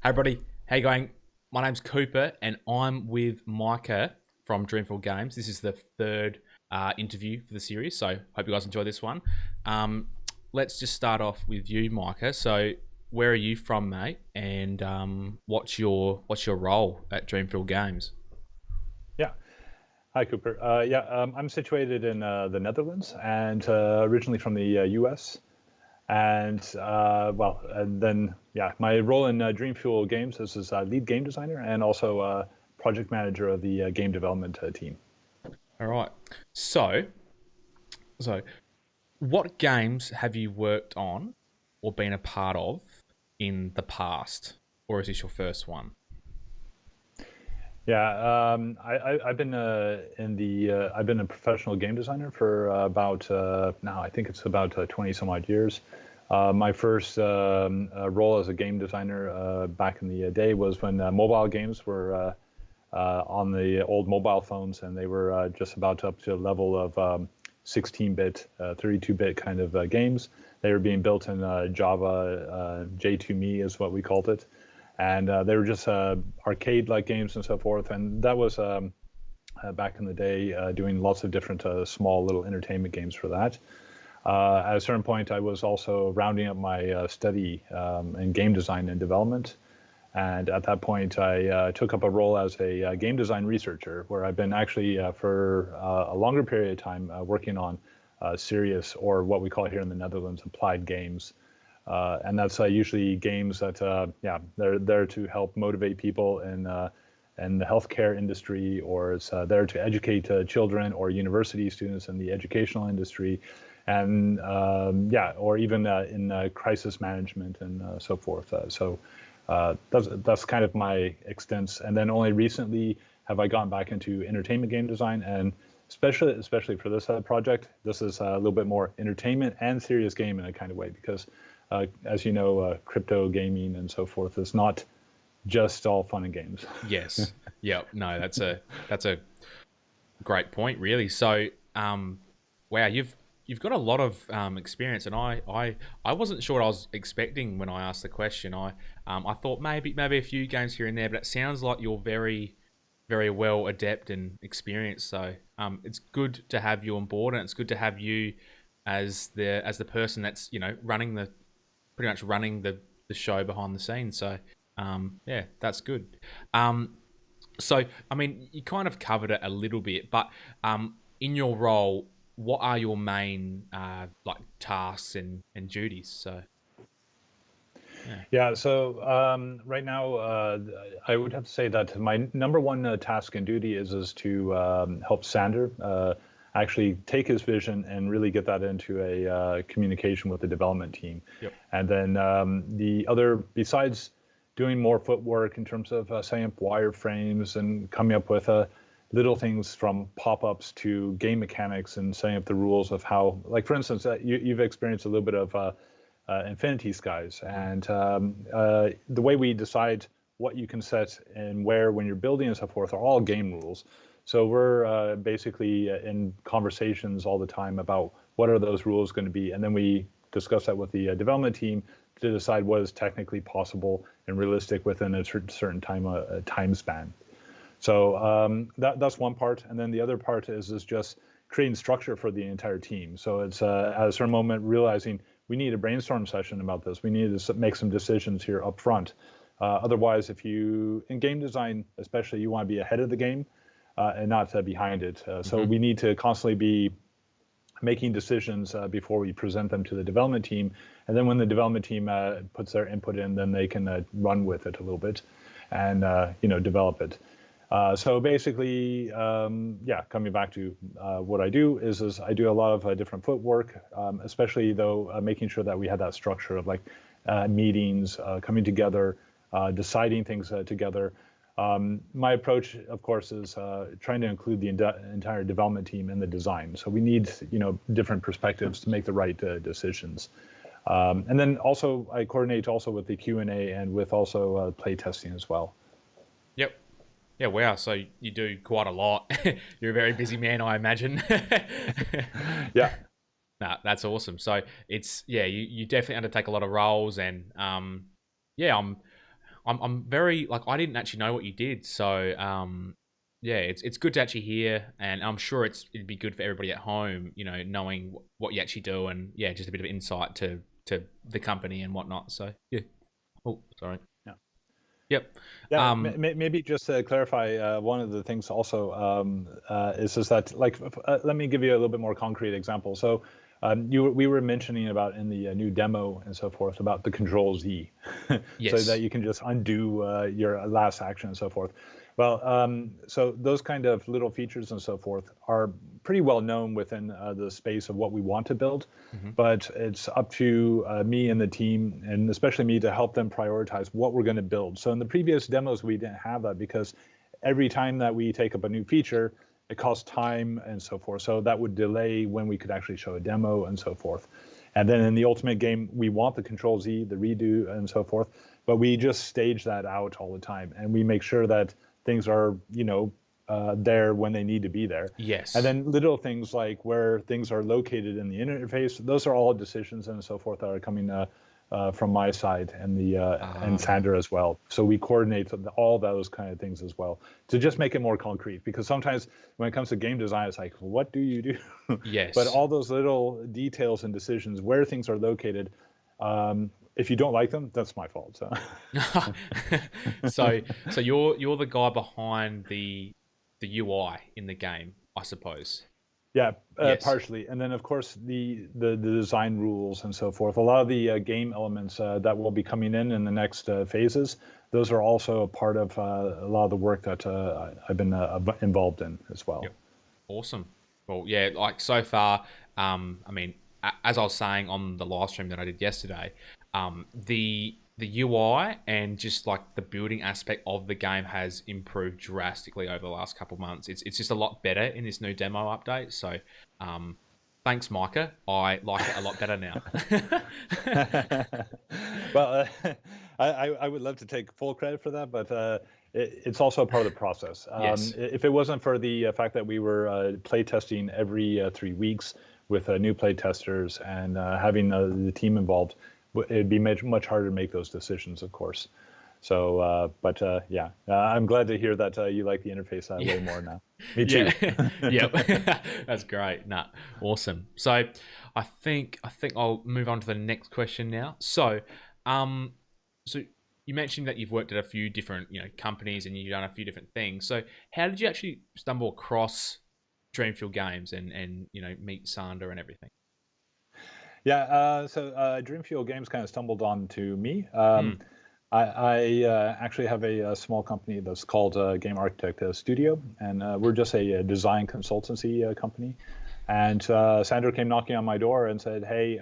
Hey everybody, how you going? My name's Cooper and I'm with Micah from Dreamfield Games. This is the third interview for the series, so hope you guys enjoy this one. Um, let's just start off with you, Micah. So, where are you from, mate? And what's your role at Dreamfield Games? Yeah. Hi, Cooper. I'm situated in the Netherlands and originally from the US. My role in Dreamfuel Games is lead game designer and also project manager of the game development team. All right. So, so what games have you worked on or been a part of in the past, or is this your first one? I've been I've been a professional game designer for about now I think it's about 20 some odd years. My first role as a game designer back in the day was when mobile games were on the old mobile phones, and they were just about up to a level of 16-bit, 32-bit kind of games. They were being built in Java, J2Me is what we called it, and they were just arcade-like games and so forth. And that was back in the day, doing lots of different small little entertainment games for that. At a certain point, I was also rounding up my study in game design and development. And at that point, I took up a role as a game design researcher, where I've been actually for a longer period of time working on serious, or what we call here in the Netherlands, applied games. And that's usually games that, they're there to help motivate people in the healthcare industry, or it's there to educate children or university students in the educational industry, and or even in crisis management and so forth. That's kind of my extents. And then only recently have I gone back into entertainment game design, and especially for this project, this is a little bit more entertainment and serious game in a kind of way, because as you know, crypto gaming and so forth is not just all fun and games. Yes. Yep. No, that's a great point, really. So, wow, you've got a lot of experience, and I wasn't sure what I was expecting when I asked the question. I thought maybe a few games here and there, but it sounds like you're very well adept and experienced. So, it's good to have you on board, and it's good to have you as the person that's running the pretty much running the show behind the scenes. So, yeah, that's good. So, I mean, you kind of covered it a little bit, but in your role, what are your main like tasks and duties? So, yeah. Right now, I would have to say that my number one task and duty is to help Sander actually take his vision and really get that into a communication with the development team. Yep. And then the other, besides doing more footwork in terms of setting up wireframes and coming up with little things from pop-ups to game mechanics and setting up the rules of how, like for instance, you've experienced a little bit of Infinity Skies, and the way we decide what you can set and where when you're building and so forth are all game rules. So we're basically in conversations all the time about what are those rules going to be, and then we discuss that with the development team to decide what is technically possible and realistic within a certain time span. So that's one part, and then the other part is just creating structure for the entire team. So it's at a certain moment realizing we need a brainstorm session about this. We need to make some decisions here up front. Otherwise, if you, in game design especially, you want to be ahead of the game and not behind it. So we need to constantly be making decisions before we present them to the development team. And then when the development team puts their input in, then they can run with it a little bit and develop it. So basically, coming back to what I do is I do a lot of different footwork, especially though making sure that we had that structure of like meetings, coming together, deciding things together. My approach, of course, is trying to include the entire development team in the design. So we need, different perspectives to make the right decisions. And then also I coordinate also with the Q&A and with also play testing as well. Yep. Yeah. Wow. So you do quite a lot. You're a very busy man, I imagine. Yeah. Nah, that's awesome. So it's, yeah, you definitely undertake a lot of roles, and yeah, I'm very like I didn't actually know what you did, so yeah, it's good to actually hear, and I'm sure it'd be good for everybody at home, knowing what you actually do, and yeah, just a bit of insight to the company and whatnot. So yeah. Oh, sorry. Yeah. Yep. Yeah, Um. maybe just to clarify, one of the things also is that like let me give you a little bit more concrete example. So we were mentioning about in the new demo and so forth about the Control Z, so that Yes. you can just undo your last action and so forth. Well, so those kind of little features and so forth are pretty well known within the space of what we want to build, Hmm. but it's up to me and the team, and especially me, to help them prioritize what we're going to build. So in the previous demos, we didn't have that because every time that we take up a new feature, it costs time and so forth. So that would delay when we could actually show a demo and so forth. And then in the ultimate game, we want the Control Z, the redo, and so forth, but we just stage that out all the time, and we make sure that things are, there when they need to be there. And Yes. then little things like where things are located in the interface, those are all decisions and so forth that are coming from my side and the and Ah. Sander as well. So we coordinate all those kind of things as well to just make it more concrete. Because sometimes when it comes to game design, it's like, what do you do? But Yes. all those little details and decisions where things are located, if you don't like them, that's my fault. So. so you're the guy behind the UI in the game, I suppose. Yeah, Yes. partially, and then of course the design rules and so forth. A lot of the game elements that will be coming in the next phases, those are also a part of a lot of the work that I've been involved in as well. Yep. Awesome. Well, yeah, like so far, I mean, as I was saying on the live stream that I did yesterday, the UI and just like the building aspect of the game has improved drastically over the last couple of months. It's just a lot better in this new demo update. So, um, thanks, Micah. I like it a lot better now. Well, I would love to take full credit for that, but it's also a part of the process. Yes. If it wasn't for the fact that we were play testing every 3 weeks with new play testers and having the team involved, it'd be much harder to make those decisions, of course. So, but yeah, I'm glad to hear that you like the interface Yeah. way more now. Me Yeah. too. Yep. That's great. Nah, awesome. So I think I'll move on to the next question now. Um so you mentioned that you've worked at a few different, companies and you've done a few different things. So how did you actually stumble across Dreamfield Games and meet Sander and everything? Yeah, so Dreamfield Games kind of stumbled on to me. Hmm. I actually have a small company that's called Game Architect Studio, and we're just a design consultancy company. And Sandra came knocking on my door and said, "Hey,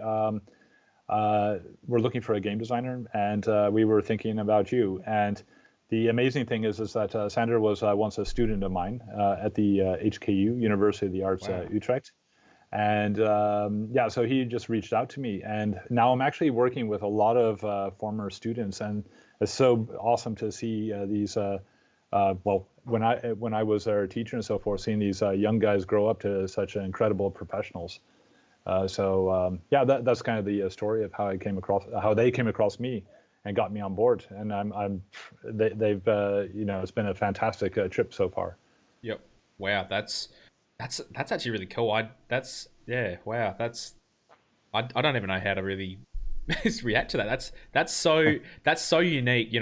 we're looking for a game designer, and we were thinking about you." And the amazing thing is that Sandra was once a student of mine at the HKU, University of the Arts Wow. Utrecht. And yeah, so he just reached out to me, and now I'm actually working with a lot of former students, and it's so awesome to see these. Well, when I was their teacher and so forth, seeing these young guys grow up to such incredible professionals. So yeah, that's kind of the story of how I came across, how they came across me, and got me on board. And they've it's been a fantastic trip so far. Yep. Wow, that's actually really cool. I that's yeah, wow, I don't even know how to really react to that. That's so unique.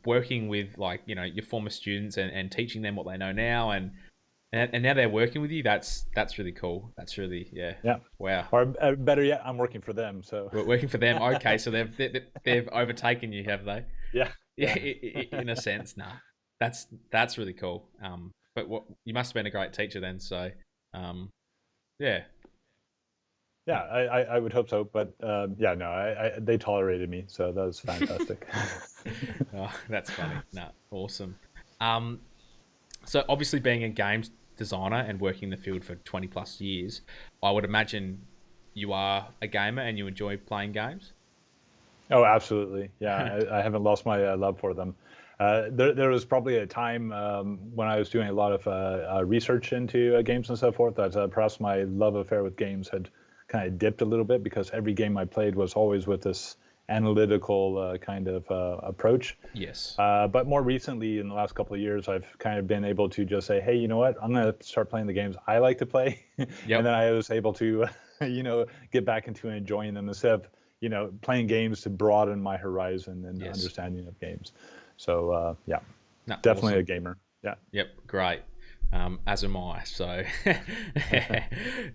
Working with like your former students and teaching them what they know now, and now they're working with you. That's really cool. That's really yeah. Yeah, Wow. or better yet, I'm working for them. So Working for them. Okay, so they've overtaken you, have they? yeah, Yeah, yeah. in a sense, nah. That's really cool. But what you must have been a great teacher then. So, yeah, Yeah, nah. I would hope so, but yeah, no, they tolerated me, so that was fantastic. Oh, that's funny. Nah, awesome. Um, so obviously being a games designer and working in the field for 20 plus years, I would imagine you are a gamer and you enjoy playing games. Oh, absolutely. Yeah, I haven't lost my love for them. There was probably a time when I was doing a lot of research into games and so forth that perhaps my love affair with games had kind of dipped a little bit because every game I played was always with this analytical kind of approach. Yes. But more recently, in the last couple of years, I've kind of been able to just say, hey, you know what? I'm going to start playing the games I like to play. And Yep. then I was able to, get back into enjoying them instead of, playing games to broaden my horizon and Yes. understanding of games. So, yeah, No, definitely a awesome. gamer. Yeah. Yep, great. As am I. So,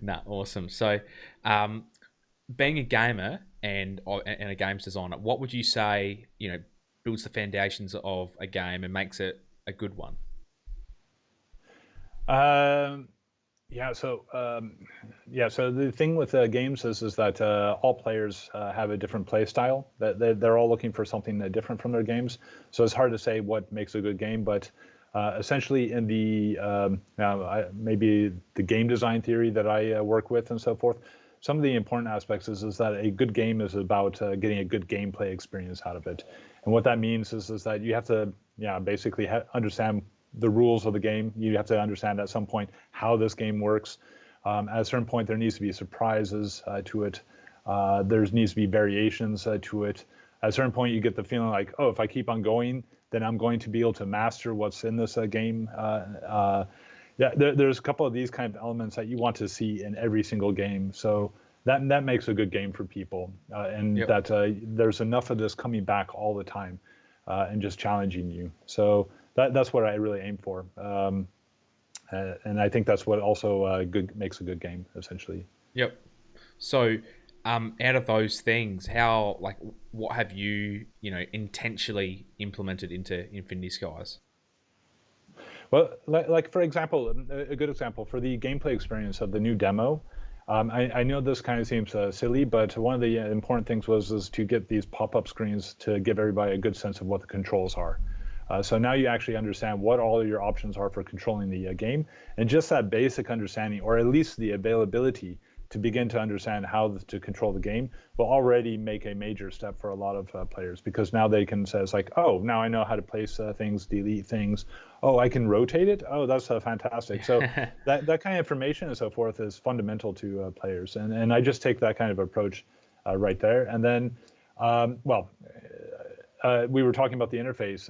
no, awesome. So, um, being a gamer and a games designer, what would you say builds the foundations of a game and makes it a good one? Um, Yeah, so so the thing with games is that all players have a different play style. That they're all looking for something different from their games. So it's hard to say what makes a good game, but essentially in the maybe the game design theory that I work with and so forth, some of the important aspects is that a good game is about getting a good gameplay experience out of it. And what that means is that you have to basically understand the rules of the game. You have to understand at some point how this game works. At a certain point, there needs to be surprises to it. There needs to be variations to it. At a certain point, you get the feeling like, oh, if I keep on going, then I'm going to be able to master what's in this game. There's a couple of these kind of elements that you want to see in every single game. So that makes a good game for people, and Yep. that there's enough of this coming back all the time, and just challenging you. So that's what I really aim for, and I think that's what also good makes a good game, essentially. Yep. So, out of those things, how what have you intentionally implemented into Infinity Skies? Well, like for example, a good example for the gameplay experience of the new demo. I know this kind of seems silly, but one of the important things was to get these pop-up screens to give everybody a good sense of what the controls are. So now you actually understand what all of your options are for controlling the game, and just that basic understanding, or at least the availability to begin to understand how to control the game, will already make a major step for a lot of players, because now they can say, it's like, oh, now I know how to place things, delete things. Oh, I can rotate it. Oh, that's fantastic. So that kind of information and so forth is fundamental to players, and I just take that kind of approach right there, and then well, we were talking about the interface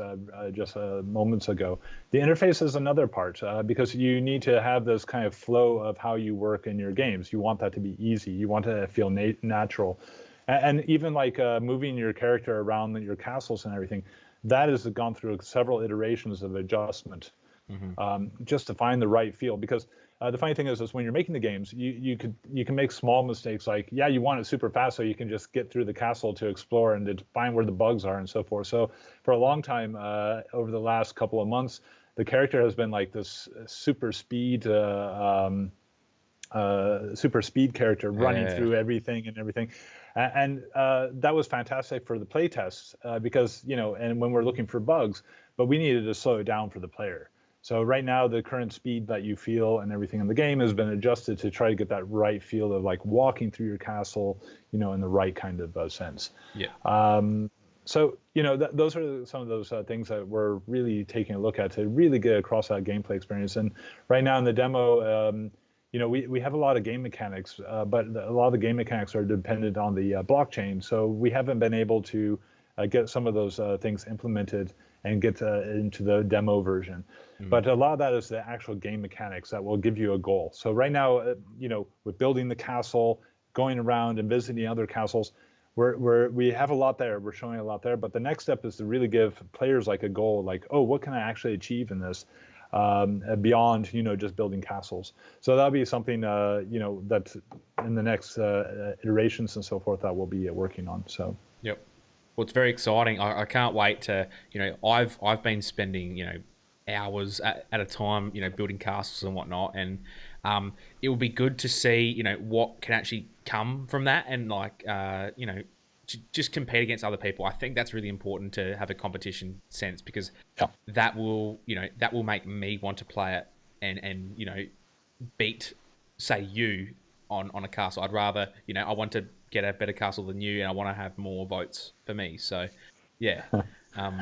just moments ago. The interface is another part, because you need to have this kind of flow of how you work in your games. You want that to be easy. You want it to feel natural. And even like moving your character around your castles and everything, that has gone through several iterations of adjustment, Hmm. just to find the right feel. Because the funny thing is when you're making the games, you can make small mistakes. Like, yeah, you want it super fast so you can just get through the castle to explore and to find where the bugs are and so forth. So for a long time, over the last couple of months, the character has been like this super speed character running Yeah. through everything and everything. And that was fantastic for the play tests, because, and when we're looking for bugs, but we needed to slow it down for the player. So right now, the current speed that you feel and everything in the game has been adjusted to try to get that right feel of like walking through your castle, in the right kind of sense. Yeah. So, those are some of those things that we're really taking a look at to really get across that gameplay experience. And right now in the demo, we have a lot of game mechanics, but a lot of the game mechanics are dependent on the blockchain. So we haven't been able to get some of those things implemented and get into the demo version. Mm. But a lot of that is the actual game mechanics that will give you a goal. So right now, with building the castle, going around and visiting other castles, we have a lot there. We're showing a lot there. But the next step is to really give players like a goal, like, oh, what can I actually achieve in this? Beyond just building castles. So that'll be something that in the next iterations and so forth that we'll be working on. So Yep. Well, it's very exciting. I can't wait to, I've been spending, hours at a time, building castles and whatnot, and it would be good to see, what can actually come from that, and just compete against other people. I think that's really important to have a competition sense, because yeah, that will make me want to play it, and beat, say, you on a castle. I'd rather, I want to get a better castle than you, and I want to have more votes for me. So, yeah. Um,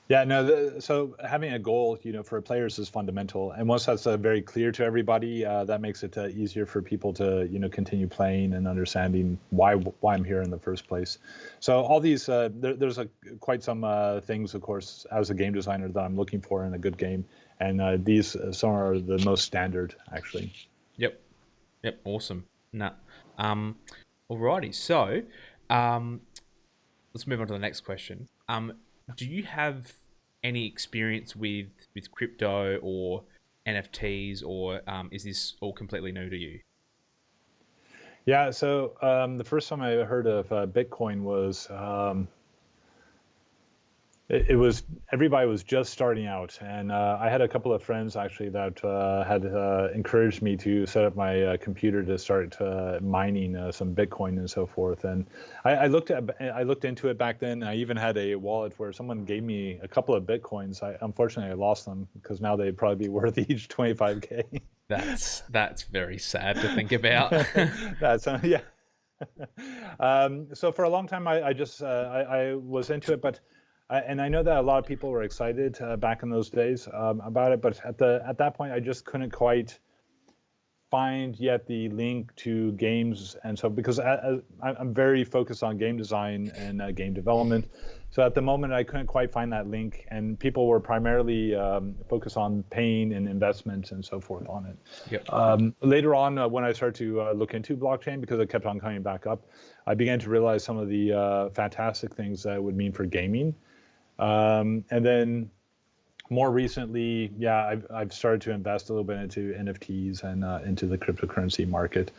Yeah, no. So having a goal, for players is fundamental, and once that's very clear to everybody, that makes it easier for people to, continue playing and understanding why I'm here in the first place. So all these, there's quite some things, of course, as a game designer that I'm looking for in a good game, and these some are the most standard, actually. Yep. Yep. Awesome. Nah. Um, alrighty. So, um, let's move on to the next question. Do you have any experience with crypto or NFTs, or is this all completely new to you? Yeah. So the first time I heard of Bitcoin was it was everybody was just starting out, and I had a couple of friends actually that had encouraged me to set up my computer to start mining some Bitcoin and so forth. And I looked into it back then. I even had a wallet where someone gave me a couple of Bitcoins. Unfortunately I lost them because now they'd probably be worth each 25K. That's very sad to think about. That's yeah. So for a long time, I just I was into it, but and I know that a lot of people were excited back in those days about it, but at that point, I just couldn't quite find yet the link to games, and so because I'm very focused on game design and game development, so at the moment I couldn't quite find that link, and people were primarily focused on paying and investments and so forth on it. Yep. Later on, when I started to look into blockchain, because it kept on coming back up, I began to realize some of the fantastic things that it would mean for gaming. And then more recently, yeah, I've started to invest a little bit into NFTs and into the cryptocurrency market,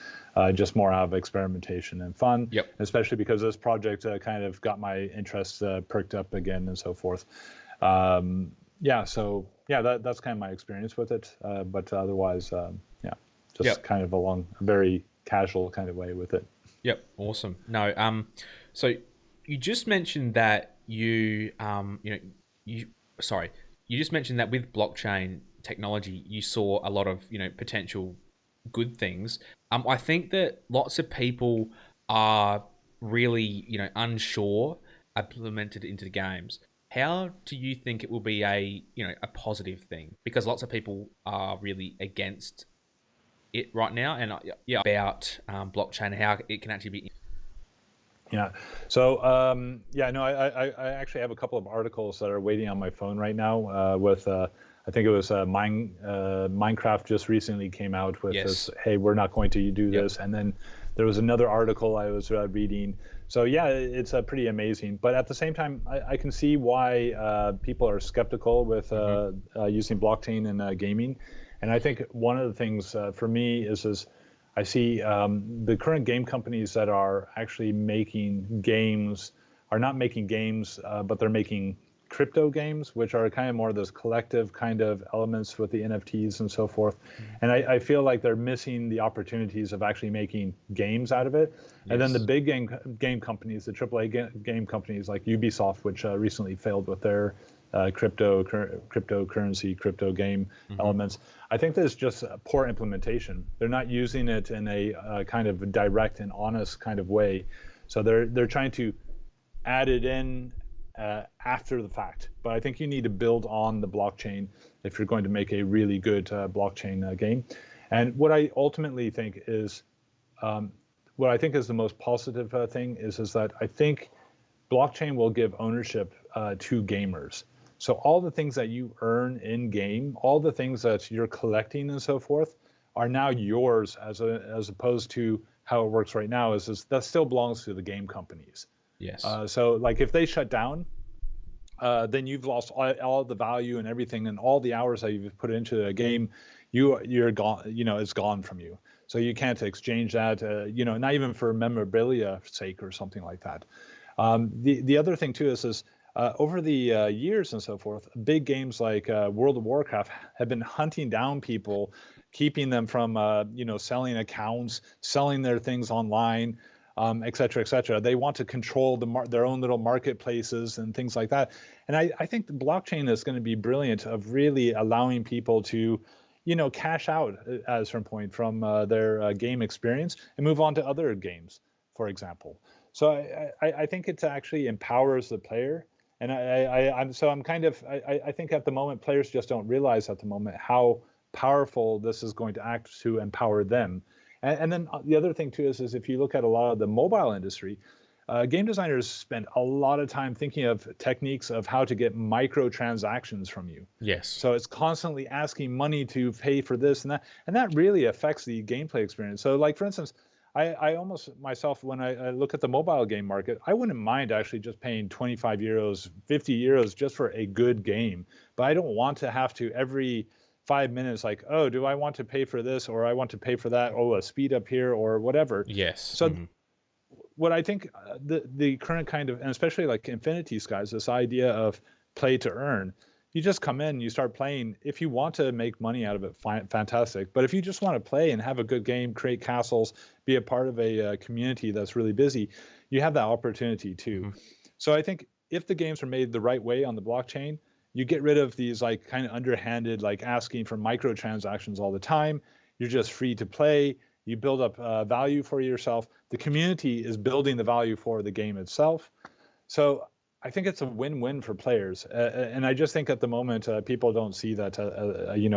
just more out of experimentation and fun, Yep. especially because this project kind of got my interest perked up again and so forth. Um, yeah, so yeah, that's kind of my experience with it. But otherwise, yeah, just Yep. kind of along a very casual kind of way with it. Yep. Awesome. No. So you just mentioned that you sorry, you just mentioned that with blockchain technology, you saw a lot of potential good things. I think that lots of people are really unsure implemented into the games. How do you think it will be a positive thing? Because lots of people are really against it right now, and yeah, about blockchain and how it can actually be. Yeah. So yeah, no, I actually have a couple of articles that are waiting on my phone right now. With I think it was Minecraft just recently came out with this. Yes. Hey, we're not going to do Yep. this, and then there was another article I was reading. So yeah, it's pretty amazing. But at the same time, I can see why people are skeptical with Hmm. using blockchain in gaming. And I think one of the things for me is I see the current game companies that are actually making games are not making games, but they're making crypto games, which are kind of more of those collective kind of elements with the NFTs and so forth. And I feel like they're missing the opportunities of actually making games out of it. And then the Yes. big game companies, the AAA game companies like Ubisoft, which recently failed with their cryptocurrency, crypto game Hmm. elements. I think there's just poor implementation. They're not using it in a kind of direct and honest kind of way. So they're trying to add it in after the fact. But I think you need to build on the blockchain if you're going to make a really good blockchain game. And what I ultimately think is, what I think is the most positive thing is that I think blockchain will give ownership to gamers. So all the things that you earn in game, all the things that you're collecting and so forth, are now yours as opposed to how it works right now. Is that still belongs to the game companies. Yes. So like if they shut down, then you've lost all the value and everything and all the hours that you've put into a game. You're gone. It's gone from you. So you can't exchange that. Not even for memorabilia sake or something like that. The other thing too is over the years and so forth, big games like World of Warcraft have been hunting down people, keeping them from selling accounts, selling their things online, et cetera, et cetera. They want to control their own little marketplaces and things like that. And I think the blockchain is going to be brilliant of really allowing people to cash out at a certain point from their game experience and move on to other games, for example. So I think it actually empowers the player, And I'm kind of I think at the moment players just don't realize at the moment how powerful this is going to act to empower them. And then the other thing too is if you look at a lot of the mobile industry, game designers spend a lot of time thinking of techniques of how to get microtransactions from you. Yes. So it's constantly asking money to pay for this and that really affects the gameplay experience. So like for instance, I almost myself when I look at the mobile game market, I wouldn't mind actually just paying 25 euros, 50 euros just for a good game. But I don't want to have to every 5 minutes like, oh, do I want to pay for this or I want to pay for that? Oh, a speed up here or whatever. Yes. So what I think the current kind of, and especially like Infinity Skies, this idea of play to earn, you just come in, you start playing. If you want to make money out of it, fine, fantastic. But if you just want to play and have a good game, create castles, be a part of a community that's really busy, you have that opportunity too. So I think if the games are made the right way on the blockchain, you get rid of these like kind of underhanded, like asking for microtransactions all the time. You're just free to play. You build up value for yourself. The community is building the value for the game itself. So I think it's a win-win for players. And I just think at the moment, people don't see that,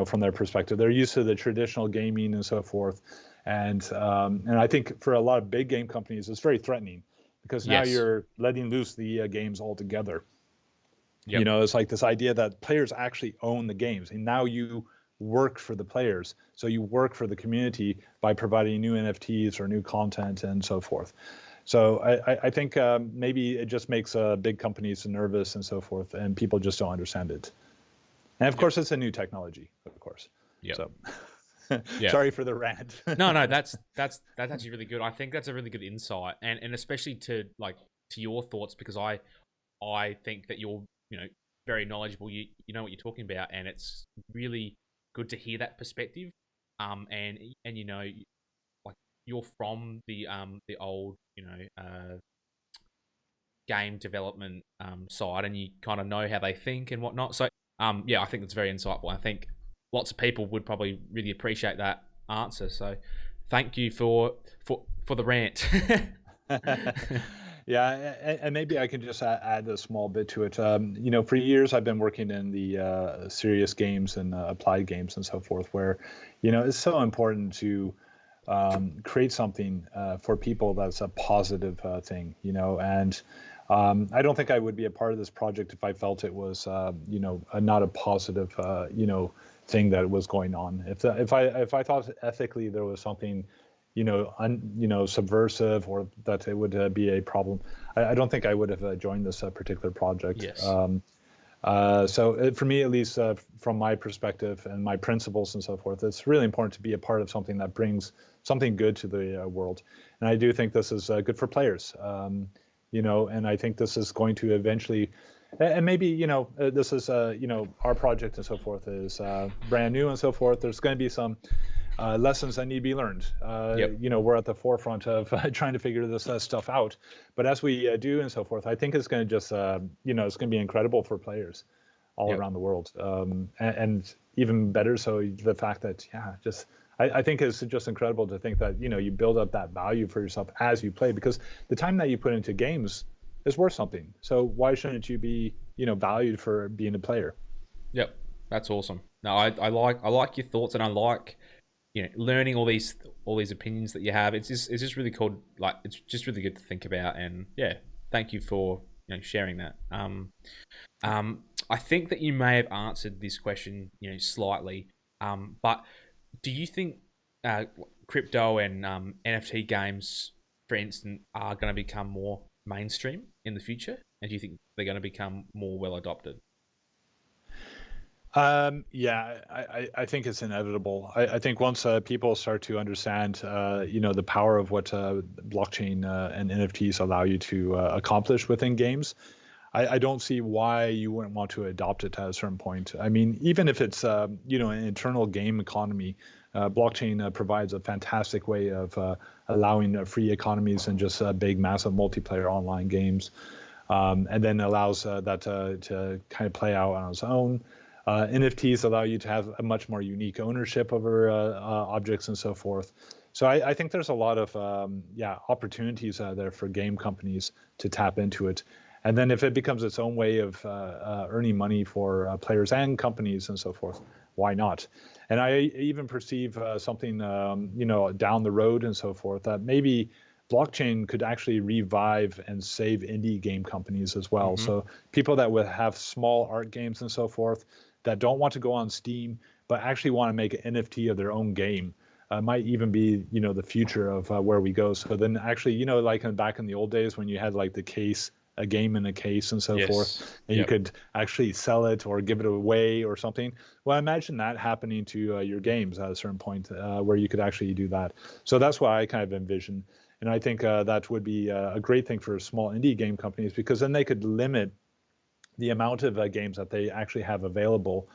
from their perspective. They're used to the traditional gaming and so forth. And I think for a lot of big game companies, it's very threatening because now Yes. you're letting loose the games altogether. Yep. It's like this idea that players actually own the games, and now you work for the players. So you work for the community by providing new NFTs or new content and so forth. So I think maybe it just makes big companies nervous and so forth, and people just don't understand it. And of course, it's a new technology, of course. Yep. So Yeah. sorry for the rant. No, that's actually really good. I think that's a really good insight, and especially to your thoughts, because I think that you're very knowledgeable. You know what you're talking about, and it's really good to hear that perspective. And like you're from the old game development side, and you kind of know how they think and whatnot. So yeah, I think that's very insightful. I think lots of people would probably really appreciate that answer. So thank you for the rant. Yeah, and maybe I can just add a small bit to it. For years I've been working in the serious games and applied games and so forth, where, it's so important to create something for people that's a positive thing, and I don't think I would be a part of this project if I felt it was, not a positive, thing that was going on. If I thought ethically there was something subversive or that it would be a problem, I don't think I would have joined this particular project. Yes. So for me, at least from my perspective and my principles and so forth, it's really important to be a part of something that brings something good to the world. And I do think this is good for players, and I think this is going to eventually, and maybe, this is, our project and so forth is brand new and so forth. There's going to be some lessons that need to be learned. Yep. We're at the forefront of trying to figure this stuff out. But as we do and so forth, I think it's going to just, it's going to be incredible for players all Yep. around the world. And even better, so the fact that, I think it's just incredible to think that, you build up that value for yourself as you play, because the time that you put into games is worth something. So why shouldn't you be, valued for being a player? Yep. That's awesome. No, I like your thoughts, and I like learning all these opinions that you have. It's just really cool. Like, it's just really good to think about, and yeah, thank you for sharing that. I think that you may have answered this question slightly, but do you think crypto and NFT games, for instance, are going to become more mainstream in the future, and do you think they're going to become more well adopted? Yeah, I think it's inevitable. I think once people start to understand, the power of what blockchain and NFTs allow you to accomplish within games, I don't see why you wouldn't want to adopt it at a certain point. I mean, even if it's, an internal game economy, blockchain provides a fantastic way of allowing free economies and just big, massive multiplayer online games, and then allows that to kind of play out on its own. NFTs allow you to have a much more unique ownership over objects and so forth. So I think there's a lot of opportunities there for game companies to tap into it. And then if it becomes its own way of earning money for players and companies and so forth, why not? And I even perceive something, down the road and so forth, that maybe blockchain could actually revive and save indie game companies as well. Mm-hmm. So people that would have small art games and so forth that don't want to go on Steam, but actually want to make an NFT of their own game. Might even be, the future of where we go. So then actually, like back in the old days when you had like the case, a game in a case and so Yes. forth, and you Yep. could actually sell it or give it away or something. Well, imagine that happening to your games at a certain point where you could actually do that. So that's what I kind of envision. And I think that would be a great thing for small indie game companies, because then they could limit the amount of games that they actually have available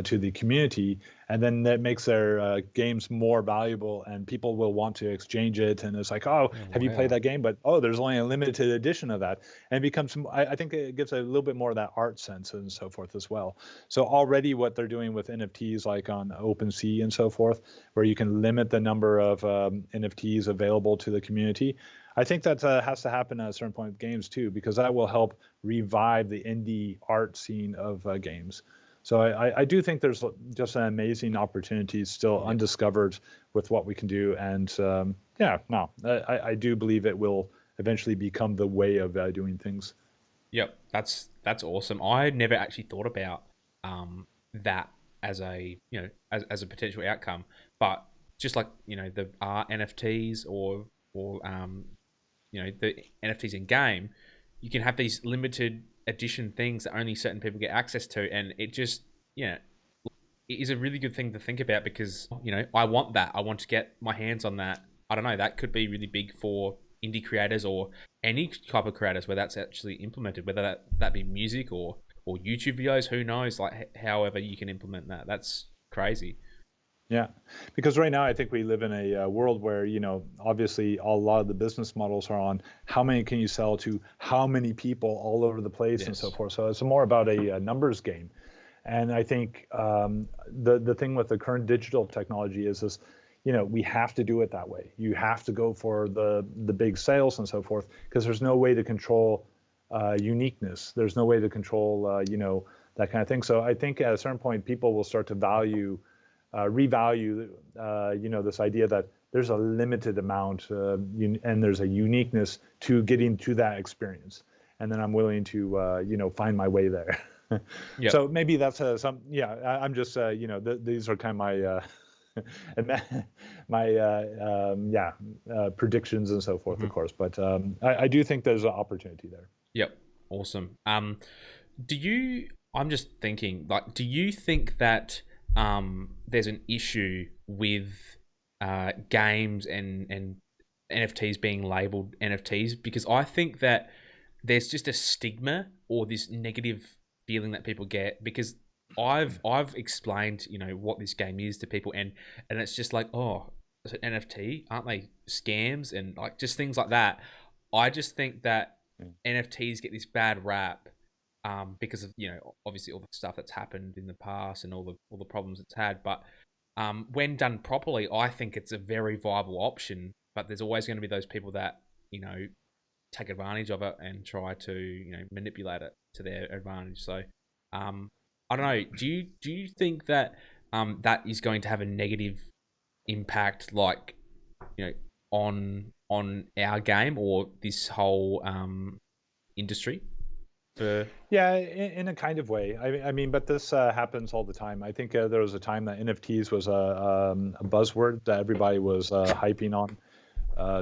to the community, and then that makes their games more valuable, and people will want to exchange it. And it's like, oh, Yeah, have you played wow. that game? But oh, there's only a limited edition of that, and it becomes. I think it gives a little bit more of that art sense and so forth as well. So already, what they're doing with NFTs, like on OpenSea and so forth, where you can limit the number of NFTs available to the community. I think that has to happen at a certain point with games too, because that will help revive the indie art scene of games. So I do think there's just an amazing opportunity still Yep. undiscovered with what we can do. And yeah, no, I do believe it will eventually become the way of doing things. Yep. That's awesome. I had never actually thought about that as a as a potential outcome, but just like the NFTs or the NFTs in game, you can have these limited edition things that only certain people get access to, and it just yeah, it is a really good thing to think about because I want that. I want to get my hands on that. I don't know. That could be really big for indie creators or any type of creators where that's actually implemented, whether that be music or YouTube videos. Who knows? Like however you can implement that. That's crazy. Yeah, because right now I think we live in a world where, obviously a lot of the business models are on how many can you sell to how many people all over the place and so Yes. forth. So it's more about a numbers game. And I think the thing with the current digital technology is we have to do it that way. You have to go for the big sales and so forth, because there's no way to control uniqueness. There's no way to control that kind of thing. So I think at a certain point people will start to revalue this idea that there's a limited amount and there's a uniqueness to getting to that experience, and then I'm willing to find my way there. Yep. So maybe that's some. Yeah, I'm just these are kind of my my predictions and so forth, Hmm. of course. But I do think there's an opportunity there. Yep. Awesome. Do you? I'm just thinking. Like, do you think that there's an issue with games and NFTs being labeled NFTs? Because I think that there's just a stigma or this negative feeling that people get because I've explained what this game is to people and it's just like, oh, it's an NFT, aren't they scams and like just things like that. I just think that Mm. NFTs get this bad rap because of obviously all the stuff that's happened in the past and all the problems it's had. But when done properly, I think it's a very viable option. But there's always going to be those people that take advantage of it and try to manipulate it to their advantage. So I don't know. Do you think that that is going to have a negative impact, like you know, on our game or this whole industry? For Yeah, in a kind of way. I mean, but this happens all the time. I think there was a time that NFTs was a buzzword that everybody was hyping on.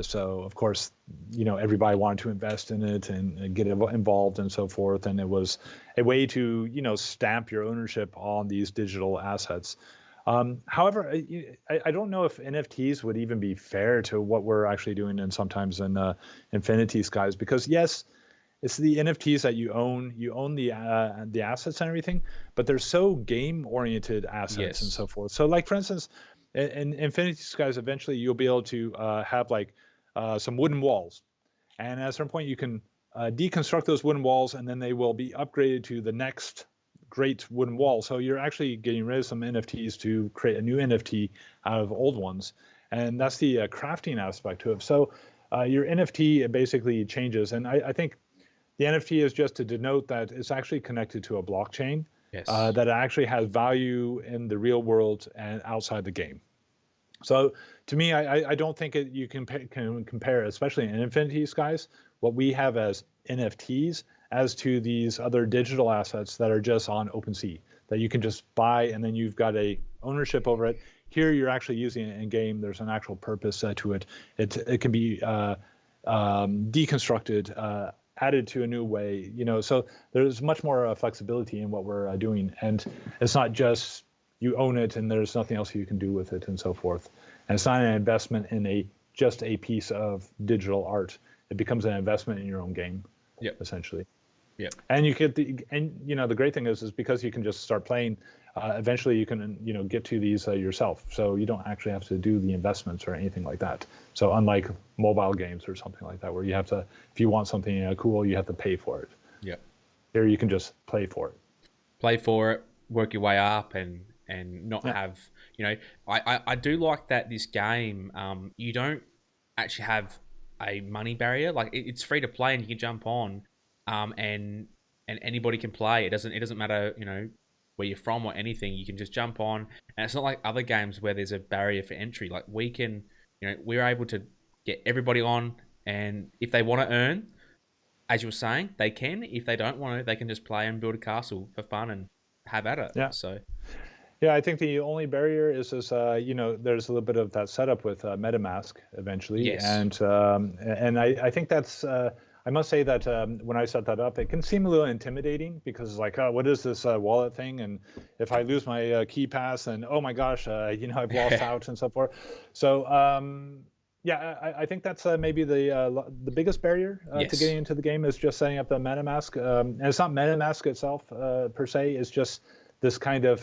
So of course, everybody wanted to invest in it and get involved and so forth. And it was a way to, stamp your ownership on these digital assets. However, I don't know if NFTs would even be fair to what we're actually doing and sometimes in Infinity Skies, because yes, it's the NFTs that you own. You own the assets and everything, but they're so game oriented assets and yes, so forth. So, like for instance, in Infinity Skies, eventually you'll be able to have like some wooden walls, and at a certain point you can deconstruct those wooden walls, and then they will be upgraded to the next great wooden wall. So you're actually getting rid of some NFTs to create a new NFT out of old ones, and that's the crafting aspect to it. So your NFT basically changes, and I think The NFT is just to denote that it's actually connected to a blockchain, Yes. that actually has value in the real world and outside the game. So to me, I don't think you can compare, especially in Infinity Skies, what we have as NFTs as to these other digital assets that are just on OpenSea that you can just buy and then you've got a ownership over it. Here you're actually using it in game. There's an actual purpose to it. It can be deconstructed, added to a new way. So there's much more flexibility in what we're doing, and it's not just you own it and there's nothing else you can do with it and so forth. And it's not an investment in just a piece of digital art. It becomes an investment in your own game, Yep. essentially. Yep. And the great thing is because you can just start playing. Eventually, you can get to these yourself, so you don't actually have to do the investments or anything like that. So unlike mobile games or something like that, where you have to, if you want something cool, you have to pay for it. Yep. Here, you can just play for it. Play for it, work your way up, and not have, I do like that this game, you don't actually have a money barrier. Like it's free to play and you can jump on, and anybody can play. It doesn't matter, where you're from or anything. You can just jump on, and it's not like other games where there's a barrier for entry. Like we can, we're able to get everybody on, and if they want to earn, as you were saying, they can. If they don't want to, they can just play and build a castle for fun and have at it. Yeah. So Yeah, I think the only barrier is there's a little bit of that setup with MetaMask eventually, yes. and I think that's I must say that when I set that up, it can seem a little intimidating because it's like, oh, what is this wallet thing? And if I lose my key pass, and oh my gosh, I've lost out and so forth. So yeah, I think that's maybe the biggest barrier Yes. to getting into the game is just setting up the MetaMask. And it's not MetaMask itself per se. It's just this kind of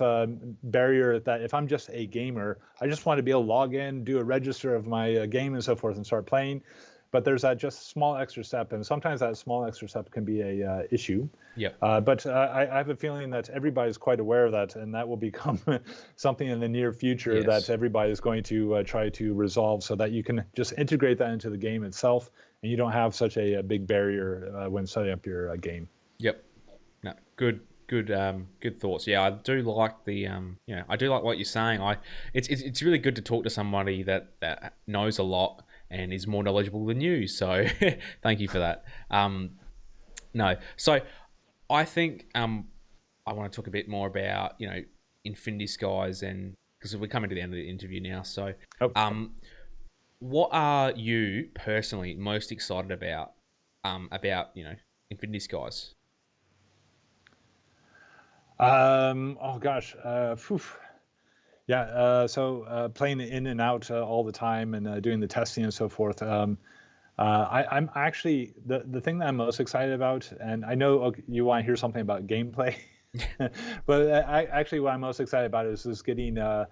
barrier that if I'm just a gamer, I just want to be able to log in, do a register of my game and so forth and start playing. But there's that just small extra step, and sometimes that small extra step can be a issue. Yeah. But I have a feeling that everybody's quite aware of that, and that will become something in the near future Yes. that everybody is going to try to resolve, so that you can just integrate that into the game itself, and you don't have such a big barrier when setting up your game. Yep. No. Good thoughts. Yeah, I do like the I do like what you're saying. It's really good to talk to somebody that knows a lot and is more knowledgeable than you. So thank you for that. No, so I think I want to talk a bit more about Infinity Skies, and because we're coming to the end of the interview now. So what are you personally most excited about Infinity Skies? Oh gosh, yeah. So playing in and out all the time and doing the testing and so forth. I'm actually the thing that I'm most excited about, and I know you want to hear something about gameplay, but actually what I'm most excited about is getting the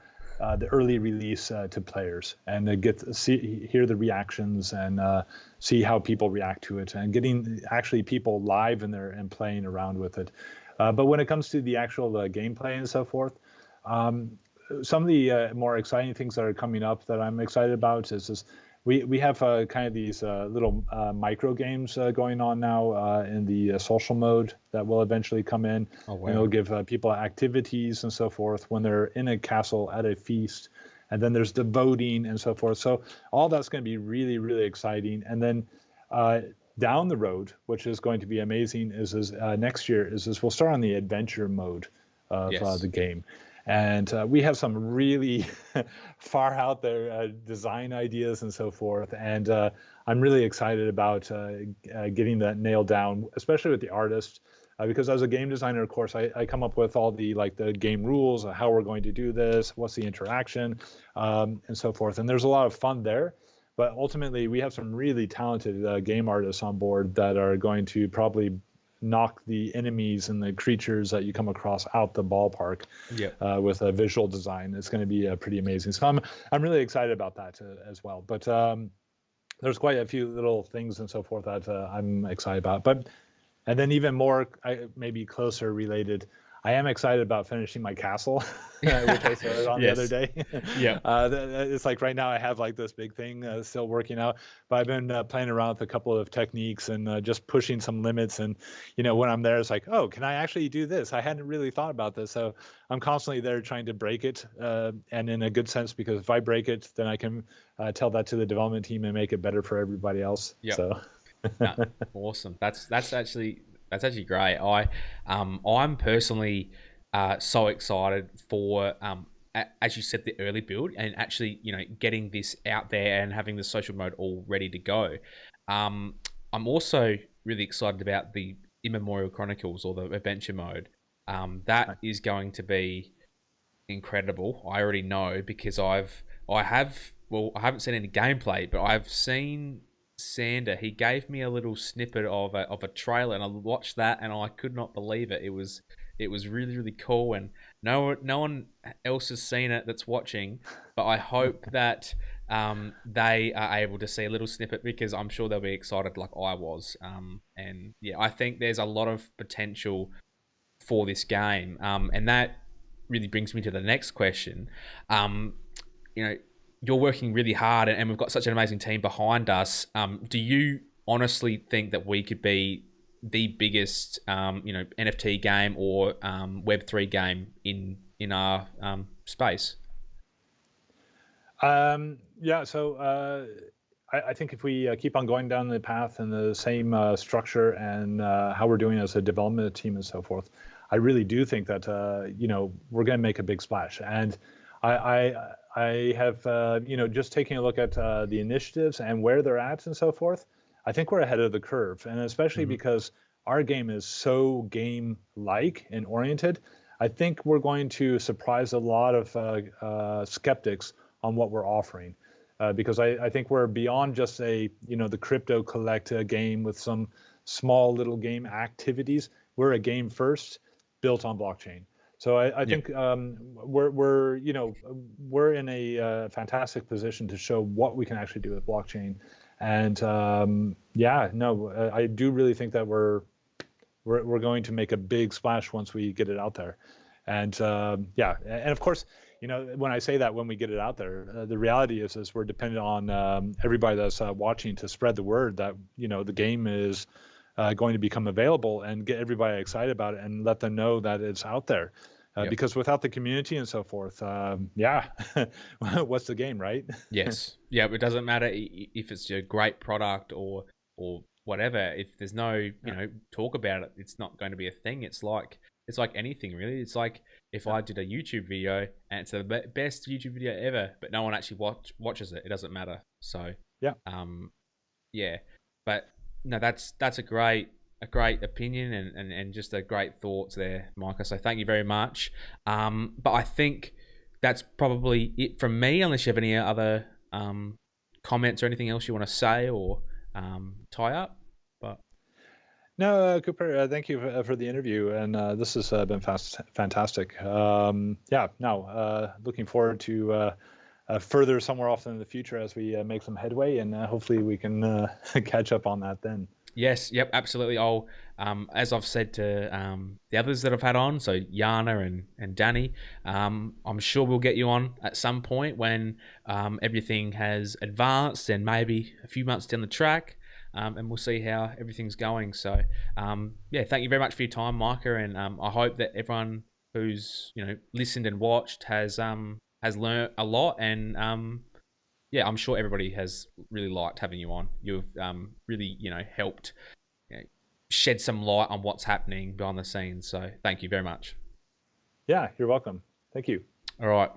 early release to players and hear the reactions and see how people react to it, and getting actually people live in there and playing around with it. But when it comes to the actual gameplay and so forth, some of the more exciting things that are coming up that I'm excited about is we have kind of these little micro games going on now in the social mode that will eventually come in. Oh, wow. And it'll give people activities and so forth when they're in a castle at a feast. And then there's the voting and so forth. So all that's going to be really, really exciting. And then down the road, which is going to be amazing, is next year is we'll start on the adventure mode of Yes. the game. And we have some really far out there design ideas and so forth. And I'm really excited about getting that nailed down, especially with the artist, because as a game designer, of course, I come up with all the game rules, how we're going to do this, what's the interaction, and so forth. And there's a lot of fun there. But ultimately, we have some really talented game artists on board that are going to probably knock the enemies and the creatures that you come across out the ballpark. Yep. With a visual design. It's going to be pretty amazing. So I'm really excited about that as well. But there's quite a few little things and so forth that I'm excited about. And then even more, maybe closer related, I am excited about finishing my castle, which I started on the other Yes. day. Yep. It's like right now I have like this big thing still working out, but I've been playing around with a couple of techniques and just pushing some limits. And when I'm there, it's like, oh, can I actually do this? I hadn't really thought about this, so I'm constantly there trying to break it, and in a good sense, because if I break it, then I can tell that to the development team and make it better for everybody else. Yep. So. No, awesome. That's actually great. I'm personally so excited for as you said, the early build, and actually getting this out there and having the social mode all ready to go. Um, I'm also really excited about the Immemorial Chronicles, or the adventure mode. That is going to be incredible. I already know because I haven't seen any gameplay, but I've seen Sander. He gave me a little snippet of a trailer, and I watched that, and I could not believe it. It was really really cool, and no one else has seen it that's watching. But I hope that they are able to see a little snippet, because I'm sure they'll be excited like I was. And yeah, I think there's a lot of potential for this game. And that really brings me to the next question. Um, you know, you're working really hard, and we've got such an amazing team behind us. Do you honestly think that we could be the biggest, NFT game or Web3 game in our space? Yeah, so I think if we keep on going down the path and the same structure and how we're doing as a development team and so forth, I really do think that we're going to make a big splash. And I have just taking a look at the initiatives and where they're at and so forth. I think we're ahead of the curve, and especially Hmm. because our game is so game-like and oriented. I think we're going to surprise a lot of skeptics on what we're offering, because I think we're beyond just the crypto collect game with some small little game activities. We're a game first, built on blockchain. So I Yep. think we're in a fantastic position to show what we can actually do with blockchain. And yeah, no, I do really think that we're going to make a big splash once we get it out there. And yeah, and of course, when I say that, when we get it out there, the reality is we're dependent on everybody that's watching to spread the word that the game is going to become available, and get everybody excited about it and let them know that it's out there. Yep. Because without the community and so forth, yeah, what's the game, right? Yes. Yeah. It doesn't matter if it's a great product or whatever. If there's no Yeah, talk about it, it's not going to be a thing. It's like anything really. It's like if yeah, I did a YouTube video and it's the best YouTube video ever, but no one actually watches it, it doesn't matter. So, yeah. um, yeah. But no, that's a great opinion, and just a great thoughts there, Micah. So thank you very much. But I think that's probably it from me, unless you have any other comments or anything else you want to say or tie up. But No, Cooper, thank you for the interview, and this has been fantastic. Yeah, no, looking forward to further somewhere off in the future as we make some headway, and hopefully we can catch up on that then. yes, yep, absolutely. I'll, as I've said to the others that I've had on, so Yana and Danny, I'm sure we'll get you on at some point when everything has advanced, and maybe a few months down the track, and we'll see how everything's going. So, yeah, thank you very much for your time, Micah, and I hope that everyone who's listened and watched has learnt a lot, and yeah, I'm sure everybody has really liked having you on. You've really, helped you know, shed some light on what's happening behind the scenes. So thank you very much. Yeah, you're welcome. Thank you. All right.